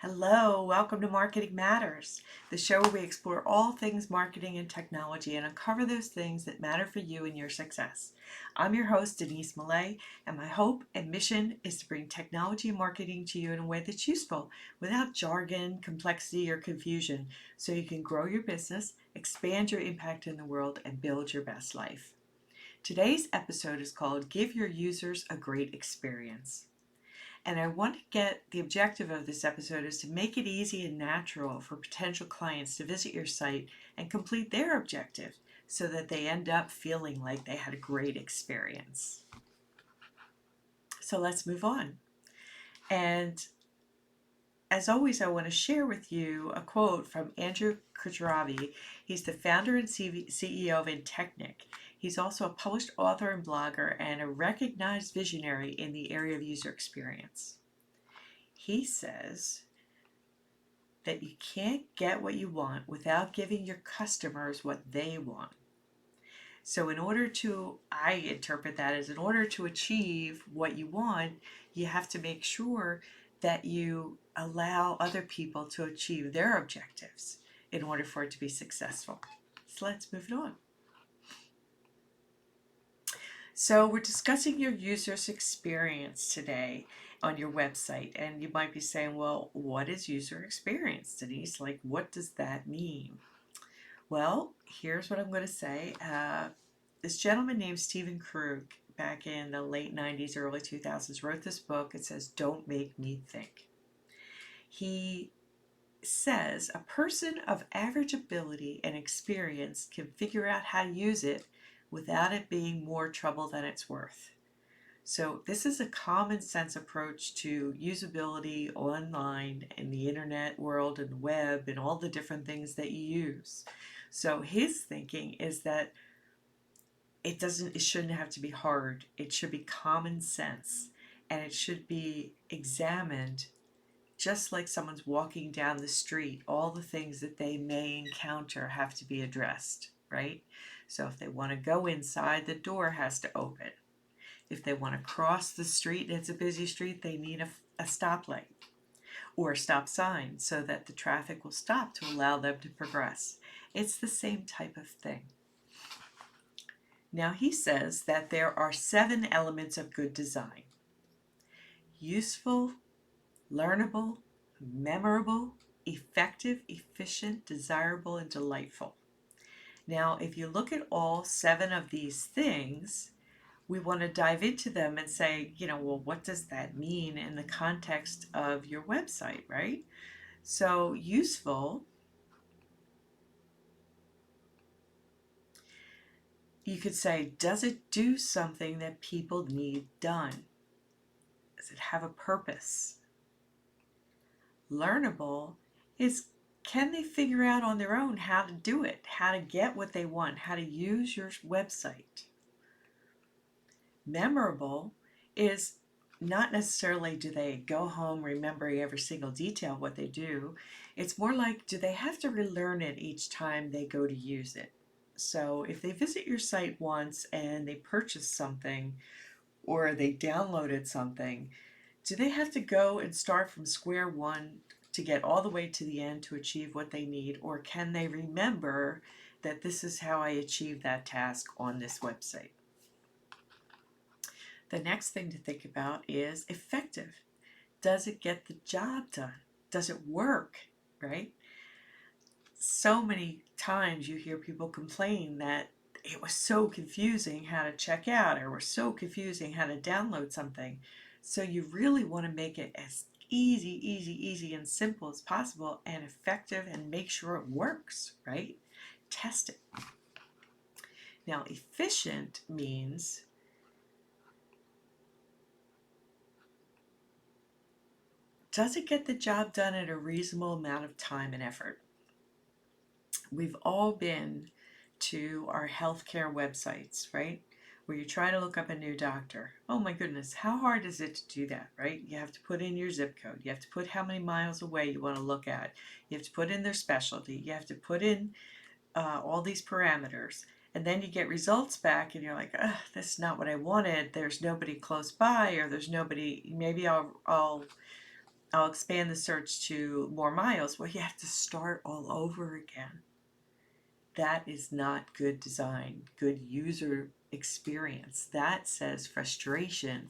Hello, welcome to Marketing Matters, the show where we explore all things marketing and technology and uncover those things that matter for you and your success. I'm your host, Denise Millay, and my hope and mission is to bring technology and marketing to you in a way that's useful without jargon, complexity, or confusion so you can grow your business, expand your impact in the world, and build your best life. Today's episode is called Give Your Users a Great Experience. And I want to get the objective of this episode is to make it easy and natural for potential clients to visit your site and complete their objective so that they end up feeling like they had a great experience. So let's move on. And as always, I want to share with you a quote from Andrew Khajuravi. He's the founder and CEO of Intechnic. He's also a published author and blogger and a recognized visionary in the area of user experience. He says that you can't get what you want without giving your customers what they want. So I interpret that as in order to achieve what you want, you have to make sure that you allow other people to achieve their objectives in order for it to be successful. So let's move it on. So we're discussing your user's experience today on your website. And you might be saying, well, what is user experience, Denise? Like, what does that mean? Well, here's what I'm going to say. This gentleman named Stephen Krug, back in the late 90s, early 2000s, wrote this book. It says, Don't Make Me Think. He says a person of average ability and experience can figure out how to use it without it being more trouble than it's worth. So this is a common sense approach to usability online in the internet world and the web and all the different things that you use. So his thinking is that it shouldn't have to be hard. It should be common sense, and it should be examined just like someone's walking down the street. All the things that they may encounter have to be addressed, right? So if they want to go inside, the door has to open. If they want to cross the street and it's a busy street, they need a stoplight or a stop sign so that the traffic will stop to allow them to progress. It's the same type of thing. Now he says that there are 7 elements of good design: useful, learnable, memorable, effective, efficient, desirable, and delightful. Now, if you look at all 7 of these things, we want to dive into them and say, well, what does that mean in the context of your website, right? So, useful, you could say, does it do something that people need done? Does it have a purpose? Learnable is, can they figure out on their own how to do it, how to get what they want, how to use your website? Memorable is not necessarily do they go home remembering every single detail of what they do. It's more like, do they have to relearn it each time they go to use it? So if they visit your site once and they purchase something or they downloaded something, do they have to go and start from square one to get all the way to the end to achieve what they need? Or can they remember that this is how I achieved that task on this website? The next thing to think about is effective. Does it get the job done? Does it work, right? So many times you hear people complain that it was so confusing how to check out, or it was so confusing how to download something. So you really want to make it as easy and simple as possible and effective, and make sure it works, right? Test it. Now, efficient means does it get the job done at a reasonable amount of time and effort? We've all been to our healthcare websites, right? Where you try to look up a new doctor. Oh my goodness, how hard is it to do that, right? You have to put in your zip code. You have to put how many miles away you want to look at. You have to put in their specialty. You have to put in all these parameters. And then you get results back and you're like, this is not what I wanted. There's nobody close by, or there's nobody, maybe I'll I'll expand the search to more miles. Well, you have to start all over again. That is not good design, good user experience. That says frustration,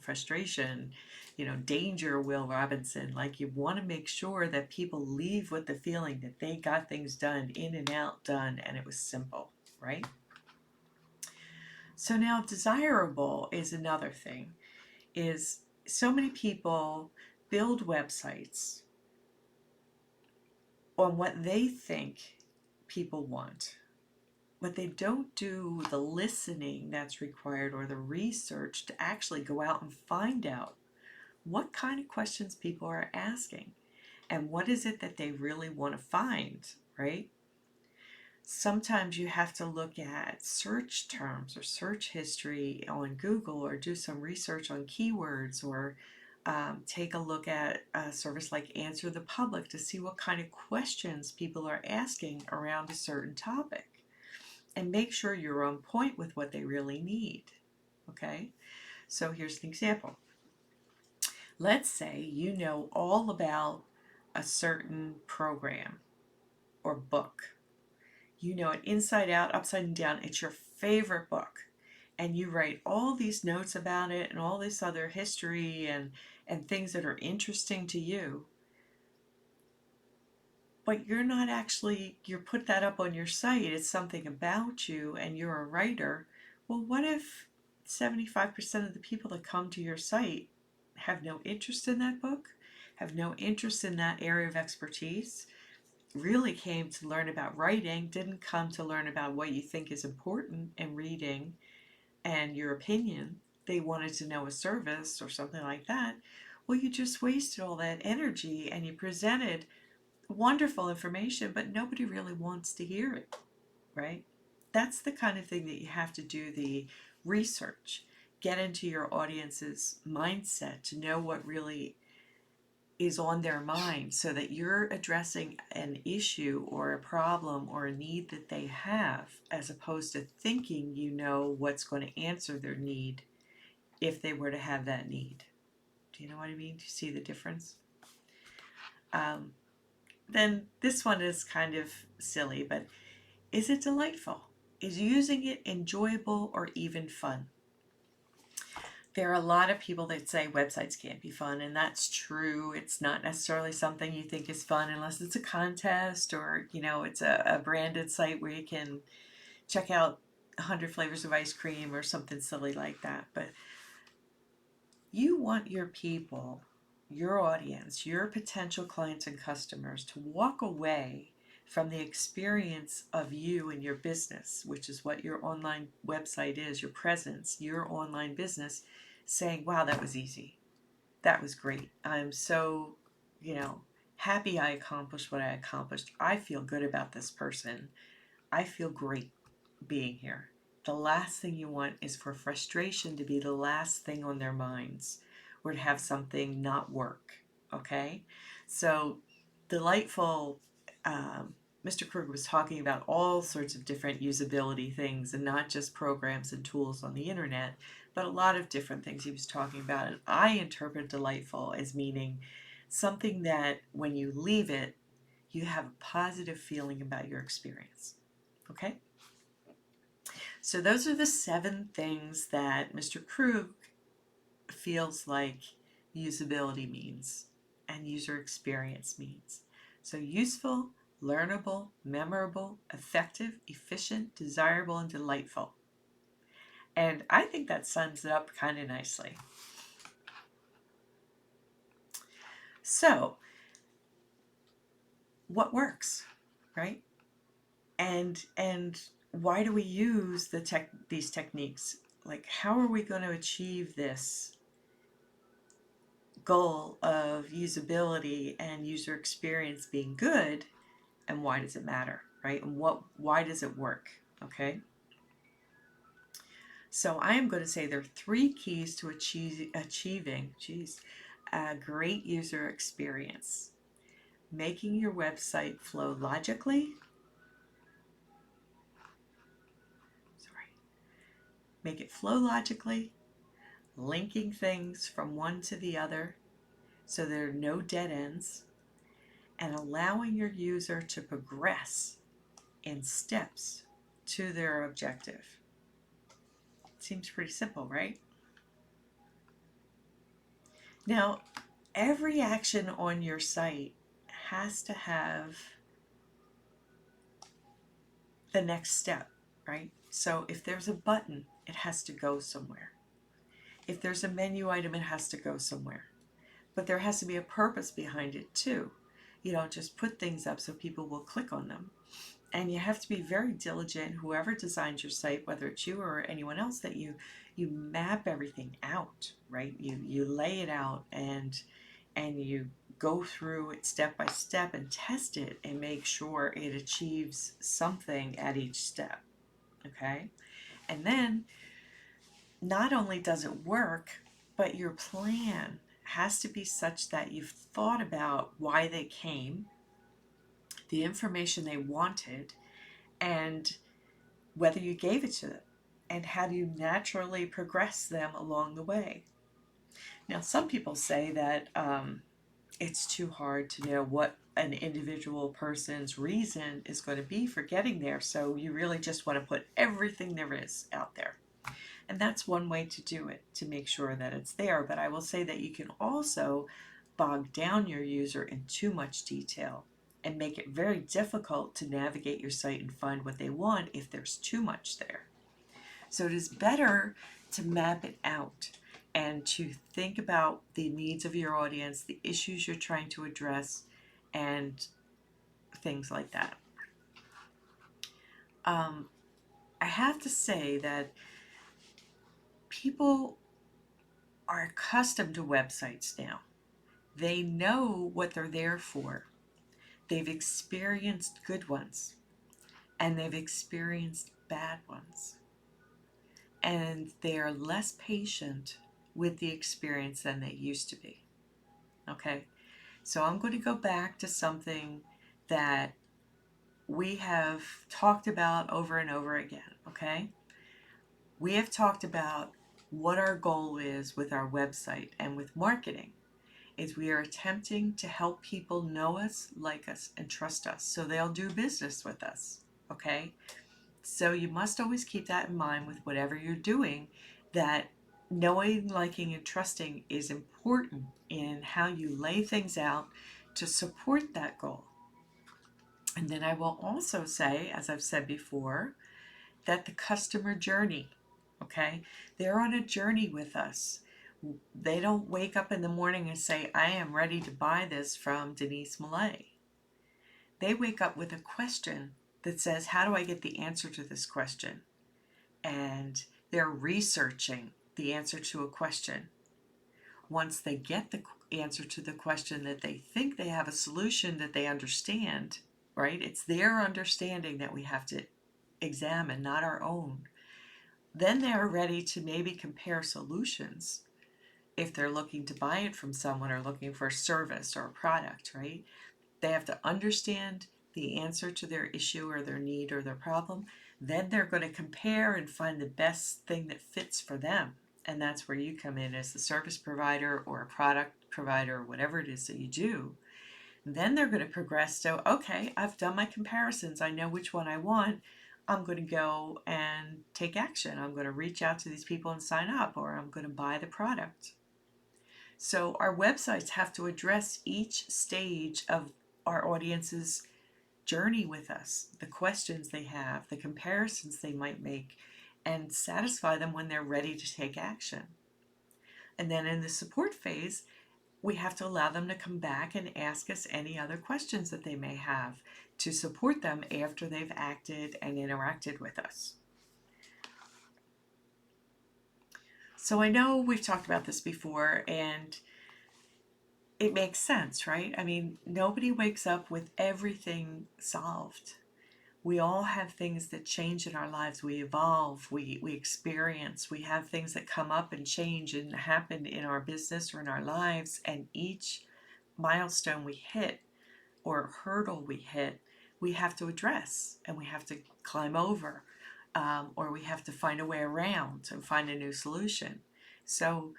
danger, Will Robinson. Like, you want to make sure that people leave with the feeling that they got things done, in and out, done, and it was simple, right? So now desirable is another thing, is so many people build websites on what they think people want. But they don't do the listening that's required or the research to actually go out and find out what kind of questions people are asking and what is it that they really want to find, right? Sometimes you have to look at search terms or search history on Google, or do some research on keywords, or take a look at a service like Answer the Public to see what kind of questions people are asking around a certain topic, and make sure you're on point with what they really need. Okay? So here's an example. Let's say you know all about a certain program or book. You know it inside out, upside and down. It's your favorite book. And you write all these notes about it and all this other history and things that are interesting to you. But you're not actually, you put that up on your site, it's something about you and you're a writer. Well, what if 75% of the people that come to your site have no interest in that book, have no interest in that area of expertise, really came to learn about writing, didn't come to learn about what you think is important in reading and your opinion. They wanted to know a service or something like that. Well, you just wasted all that energy and you presented wonderful information, but nobody really wants to hear it, right? That's the kind of thing that you have to do the research, get into your audience's mindset to know what really is on their mind, so that you're addressing an issue or a problem or a need that they have, as opposed to thinking you know what's going to answer their need if they were to have that need. Do you know what I mean? Do you see the difference? Then this one is kind of silly, but is it delightful? Is using it enjoyable or even fun? There are a lot of people that say websites can't be fun, and that's true. It's not necessarily something you think is fun unless it's a contest, or it's a branded site where you can check out 100 flavors of ice cream or something silly like that. But you want your people, your audience, your potential clients and customers to walk away from the experience of you and your business, which is what your online website is, your presence, your online business, saying, wow, that was easy. That was great. I'm so, happy I accomplished what I accomplished. I feel good about this person. I feel great being here. The last thing you want is for frustration to be the last thing on their minds, or to have something not work. Okay? So, delightful. Mr. Kruger was talking about all sorts of different usability things, and not just programs and tools on the internet, but a lot of different things he was talking about. And I interpret delightful as meaning something that when you leave it, you have a positive feeling about your experience. Okay? So those are the 7 things that Mr. Krug feels like usability means and user experience means. So useful, learnable, memorable, effective, efficient, desirable, and delightful. And I think that sums it up kind of nicely. So, what works, right? And why do we use these techniques? Like, how are we going to achieve this goal of usability and user experience being good, and why does it matter, right? And why does it work? Okay, so I am going to say there are 3 keys to achieving a great user experience. Making your website flow logically. Make it flow logically, linking things from one to the other, so there are no dead ends, and allowing your user to progress in steps to their objective. Seems pretty simple, right? Now, every action on your site has to have the next step, right? So if there's a button, it has to go somewhere. If there's a menu item, it has to go somewhere. But there has to be a purpose behind it too. You don't just put things up so people will click on them. And you have to be very diligent, whoever designs your site, whether it's you or anyone else, that you map everything out, right? You lay it out and you go through it step by step and test it and make sure it achieves something at each step. Okay? And then not only does it work, but your plan has to be such that you've thought about why they came, the information they wanted, and whether you gave it to them, and how do you naturally progress them along the way. Now, some people say that it's too hard to know what an individual person's reason is going to be for getting there, so you really just want to put everything there is out there. And that's one way to do it, to make sure that it's there. But I will say that you can also bog down your user in too much detail and make it very difficult to navigate your site and find what they want if there's too much there. So it is better to map it out and to think about the needs of your audience, the issues you're trying to address, and things like that. I have to say that people are accustomed to websites now. They know what they're there for. They've experienced good ones and they've experienced bad ones. And they are less patient with the experience than they used to be. Okay? So I'm going to go back to something that we have talked about over and over again. Okay? We have talked about what our goal is with our website and with marketing. Is we are attempting to help people know us, like us, and trust us so they'll do business with us. Okay? So you must always keep that in mind with whatever you're doing, that knowing, liking, and trusting is important in how you lay things out to support that goal. And then I will also say, as I've said before, that the customer journey, okay, they're on a journey with us. They don't wake up in the morning and say, I am ready to buy this from Denise Millay. They wake up with a question that says, how do I get the answer to this question? And they're researching the answer to a question. Once they get the answer to the question that they think they have a solution that they understand, right? It's their understanding that we have to examine, not our own. Then they're ready to maybe compare solutions if they're looking to buy it from someone or looking for a service or a product, right? They have to understand the answer to their issue or their need or their problem. Then they're going to compare and find the best thing that fits for them. And that's where you come in as the service provider or a product provider or whatever it is that you do. Then they're going to progress. So, okay, I've done my comparisons. I know which one I want. I'm going to go and take action. I'm going to reach out to these people and sign up, or I'm going to buy the product. So our websites have to address each stage of our audience's journey with us, the questions they have, the comparisons they might make, and satisfy them when they're ready to take action. And then in the support phase, we have to allow them to come back and ask us any other questions that they may have to support them after they've acted and interacted with us. So I know we've talked about this before, and it makes sense, right? I mean, nobody wakes up with everything solved. We all have things that change in our lives. We evolve, we experience, we have things that come up and change and happen in our business or in our lives. And each milestone we hit or hurdle we hit, we have to address and we have to climb over, or we have to find a way around and find a new solution. So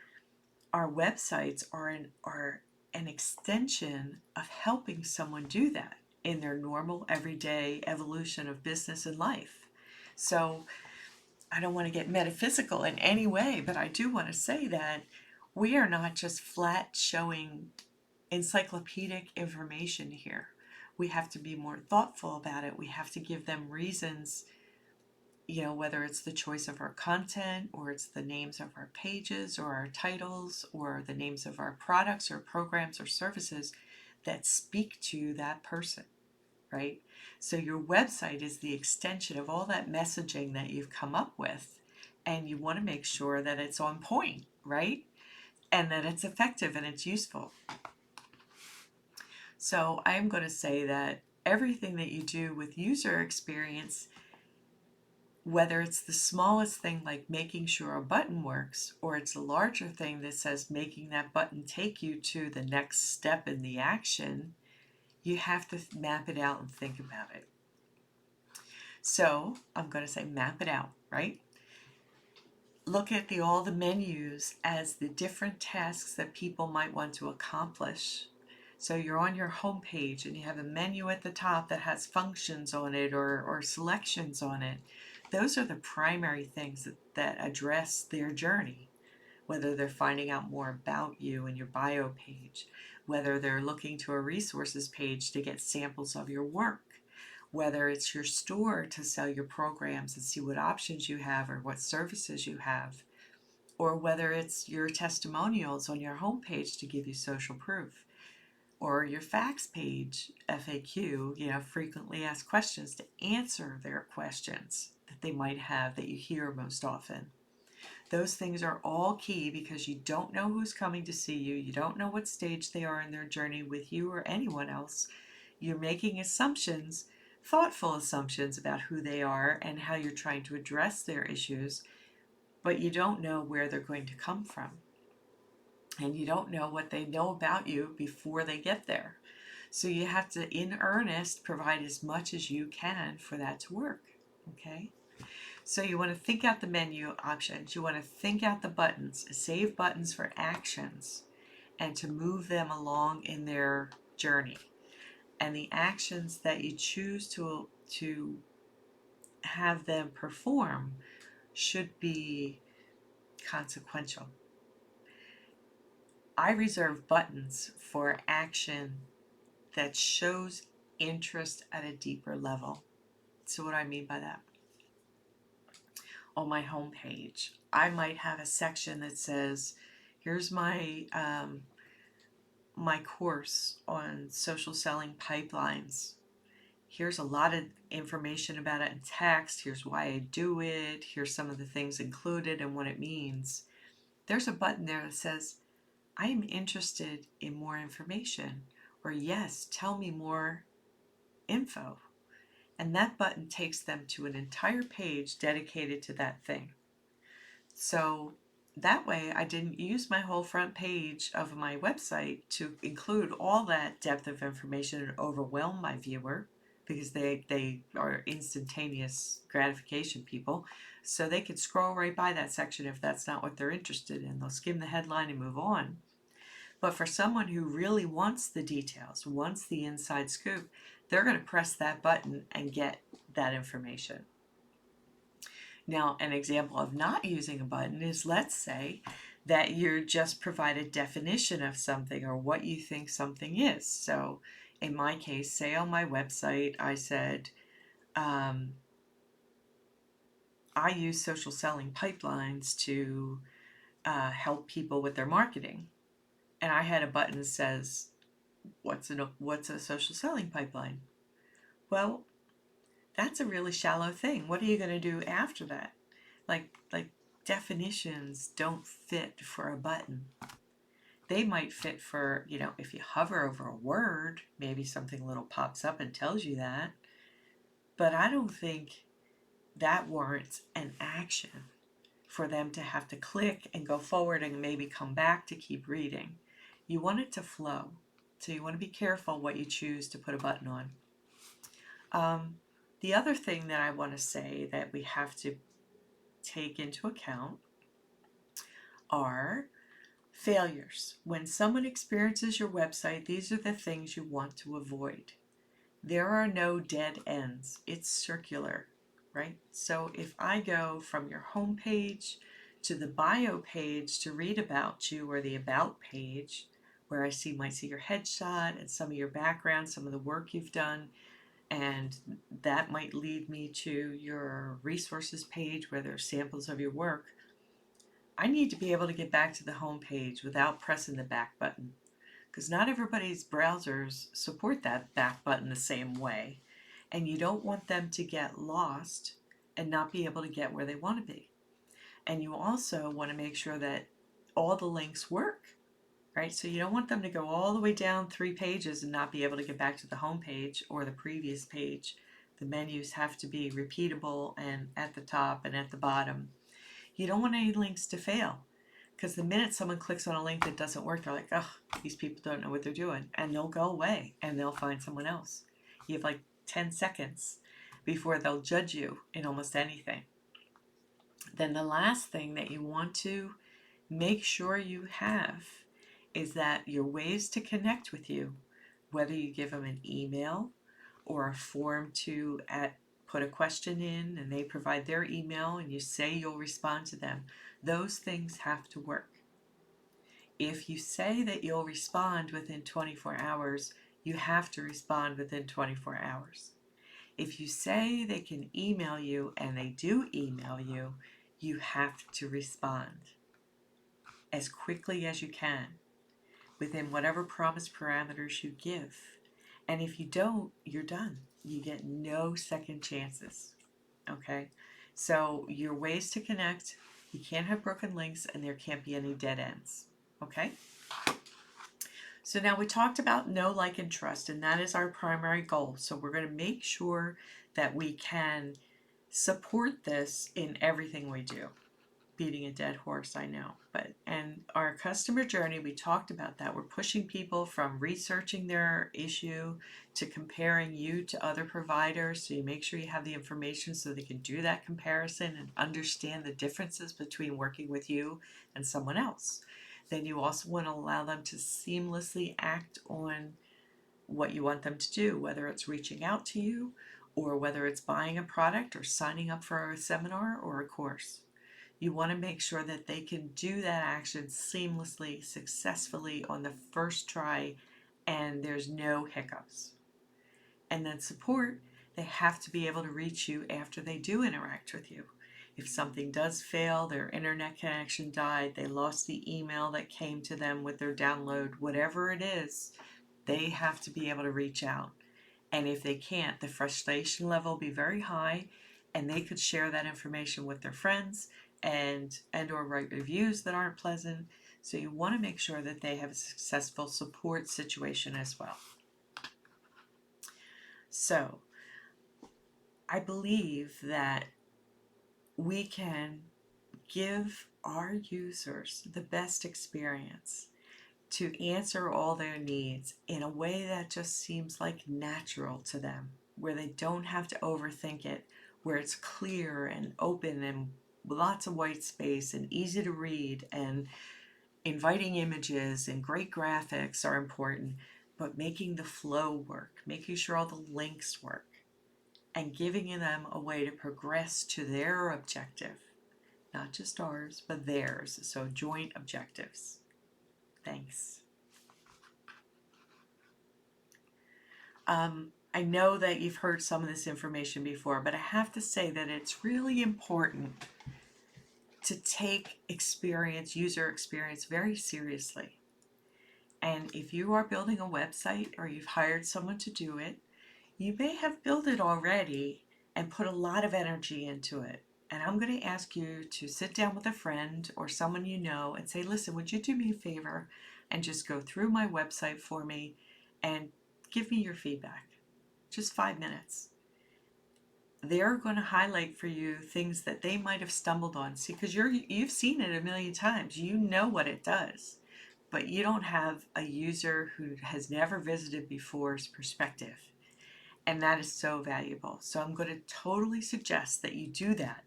our websites are an extension of helping someone do that in their normal everyday evolution of business and life. So I don't want to get metaphysical in any way, but I do want to say that we are not just flat showing encyclopedic information here. We have to be more thoughtful about it. We have to give them reasons, whether it's the choice of our content or it's the names of our pages or our titles or the names of our products or programs or services that speak to that person, right? So your website is the extension of all that messaging that you've come up with, and you want to make sure that it's on point, right? And that it's effective and it's useful. So I'm going to say that everything that you do with user experience, whether it's the smallest thing like making sure a button works, or it's a larger thing that says making that button take you to the next step in the action, you have to map it out and think about it. So I'm going to say map it out, right? Look at all the menus as the different tasks that people might want to accomplish. So you're on your home page and you have a menu at the top that has functions on it or selections on it. Those are the primary things that address their journey, whether they're finding out more about you in your bio page, whether they're looking to a resources page to get samples of your work, whether it's your store to sell your programs and see what options you have or what services you have, or whether it's your testimonials on your homepage to give you social proof, or your facts page, FAQ, frequently asked questions, to answer their questions that they might have that you hear most often. Those things are all key because you don't know who's coming to see you. You don't know what stage they are in their journey with you or anyone else. You're making assumptions, thoughtful assumptions about who they are and how you're trying to address their issues, but you don't know where they're going to come from. And you don't know what they know about you before they get there. So you have to, in earnest, provide as much as you can for that to work, okay? So you want to think out the menu options. You want to think out the buttons, save buttons for actions, and to move them along in their journey. And the actions that you choose to have them perform should be consequential. I reserve buttons for action that shows interest at a deeper level. So what do I mean by that? On my homepage, I might have a section that says, here's my course on social selling pipelines. Here's a lot of information about it in text. Here's why I do it. Here's some of the things included and what it means. There's a button there that says, I am interested in more information, or yes, tell me more info. And that button takes them to an entire page dedicated to that thing. So that way I didn't use my whole front page of my website to include all that depth of information and overwhelm my viewer, because they are instantaneous gratification people. So they could scroll right by that section if that's not what they're interested in. They'll skim the headline and move on. But for someone who really wants the details, wants the inside scoop, they're going to press that button and get that information. Now, an example of not using a button is, let's say that you just provide a definition of something or what you think something is. So in my case, say on my website, I said, I use social selling pipelines to help people with their marketing. And I had a button that says, what's a social selling pipeline? Well, that's a really shallow thing. What are you going to do after that? Like definitions don't fit for a button. They might fit for, if you hover over a word, maybe something little pops up and tells you that. But I don't think that warrants an action for them to have to click and go forward and maybe come back to keep reading. You want it to flow. So you want to be careful what you choose to put a button on. The other thing that I want to say that we have to take into account are Failures. When someone experiences your website, these are the things you want to avoid. There are no dead ends. It's circular, right? So if I go from your home page to the bio page to read about you, or the about page where might see your headshot and some of your background, some of the work you've done, and that might lead me to your resources page where there's samples of your work. I need to be able to get back to the home page without pressing the back button, because not everybody's browsers support that back button the same way, and you don't want them to get lost and not be able to get where they want to be. And you also want to make sure that all the links work, right? So you don't want them to go all the way down 3 pages and not be able to get back to the home page or the previous page. The menus have to be repeatable and at the top and at the bottom. You don't want any links to fail, because the minute someone clicks on a link that doesn't work, they're like, oh, these people don't know what they're doing, and they'll go away and they'll find someone else. You have like 10 seconds before they'll judge you in almost anything. Then the last thing that you want to make sure you have is that your ways to connect with you, whether you give them an email or a form to put a question in and they provide their email and you say you'll respond to them, those things have to work. If you say that you'll respond within 24 hours, you have to respond within 24 hours. If you say they can email you and they do email you, you have to respond as quickly as you can within whatever promise parameters you give. And if you don't, you're done. You get no second chances. Okay? So your ways to connect, you can't have broken links and there can't be any dead ends. Okay? So now we talked about know, like, and trust, and that is our primary goal. So we're going to make sure that we can support this in everything we do. Beating a dead horse, I know, and our customer journey, we talked about that. We're pushing people from researching their issue to comparing you to other providers, so you make sure you have the information so they can do that comparison and understand the differences between working with you and someone else. Then you also want to allow them to seamlessly act on what you want them to do, whether it's reaching out to you or whether it's buying a product or signing up for a seminar or a course. You want to make sure that they can do that action seamlessly, successfully on the first try, and there's no hiccups. And then support, they have to be able to reach you after they do interact with you. If something does fail, their internet connection died, they lost the email that came to them with their download, whatever it is, they have to be able to reach out. And if they can't, the frustration level will be very high, and they could share that information with their friends and or write reviews that aren't pleasant. So you want to make sure that they have a successful support situation as well. So I believe that we can give our users the best experience to answer all their needs in a way that just seems like natural to them, where they don't have to overthink it, where it's clear and open and lots of white space and easy to read, and inviting images and great graphics are important, but making the flow work, making sure all the links work, and giving them a way to progress to their objective, not just ours, but theirs. So joint objectives. Thanks. I know that you've heard some of this information before, but I have to say that it's really important to take user experience very seriously. And if you are building a website or you've hired someone to do it, you may have built it already and put a lot of energy into it. And I'm going to ask you to sit down with a friend or someone you know and say, listen, would you do me a favor and just go through my website for me and give me your feedback? Just 5 minutes. They're going to highlight for you things that they might have stumbled on. See, because you've seen it a million times. You know what it does, but you don't have a user who has never visited before's perspective. And that is so valuable. So I'm going to totally suggest that you do that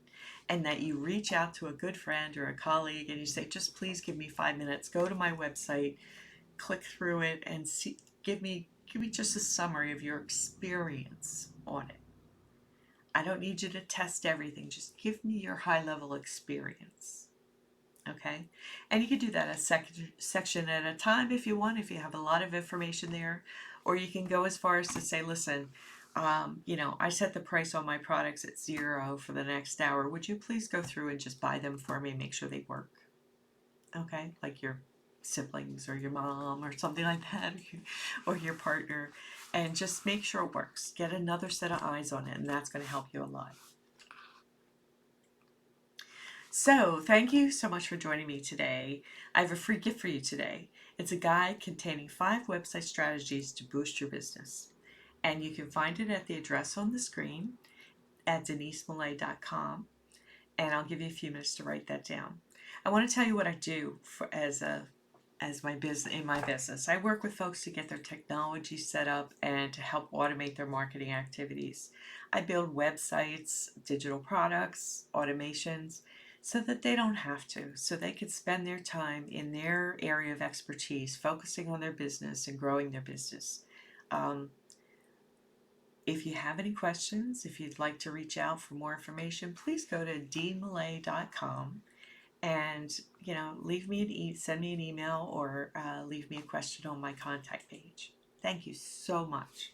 and that you reach out to a good friend or a colleague and you say, just please give me 5 minutes, go to my website, click through it, and see, give me just a summary of your experience on it. I don't need you to test everything, just give me your high level experience. Okay, and you can do that a section at a time if you want, if you have a lot of information there, or you can go as far as to say, listen, I set the price on my products at 0 for the next hour. Would you please go through and just buy them for me and make sure they work? Okay, like your siblings or your mom or something like that, or your partner, and just make sure it works. Get another set of eyes on it, and that's going to help you a lot. So, thank you so much for joining me today. I have a free gift for you today. It's a guide containing 5 website strategies to boost your business. And you can find it at the address on the screen at denisemillay.com. And I'll give you a few minutes to write that down. I want to tell you what I do as my business in my business. I work with folks to get their technology set up and to help automate their marketing activities. I build websites, digital products, automations, so that they don't have to, so they can spend their time in their area of expertise, focusing on their business and growing their business. Um, if you have any questions, if you'd like to reach out for more information, please go to dmillay.com and send me an email or leave me a question on my contact page. Thank you so much.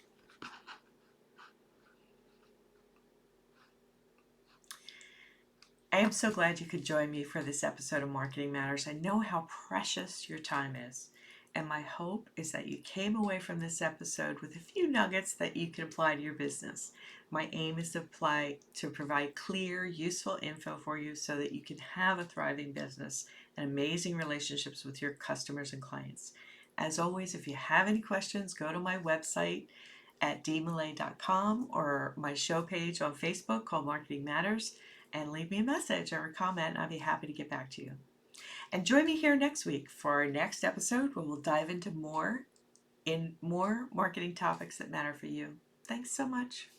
I am so glad you could join me for this episode of Marketing Matters. I know how precious your time is, and my hope is that you came away from this episode with a few nuggets that you can apply to your business. My aim is to provide clear, useful info for you so that you can have a thriving business and amazing relationships with your customers and clients. As always, if you have any questions, go to my website at dmillay.com or my show page on Facebook called Marketing Matters, and leave me a message or a comment, and I'll be happy to get back to you. And join me here next week for our next episode where we'll dive into more marketing topics that matter for you. Thanks so much.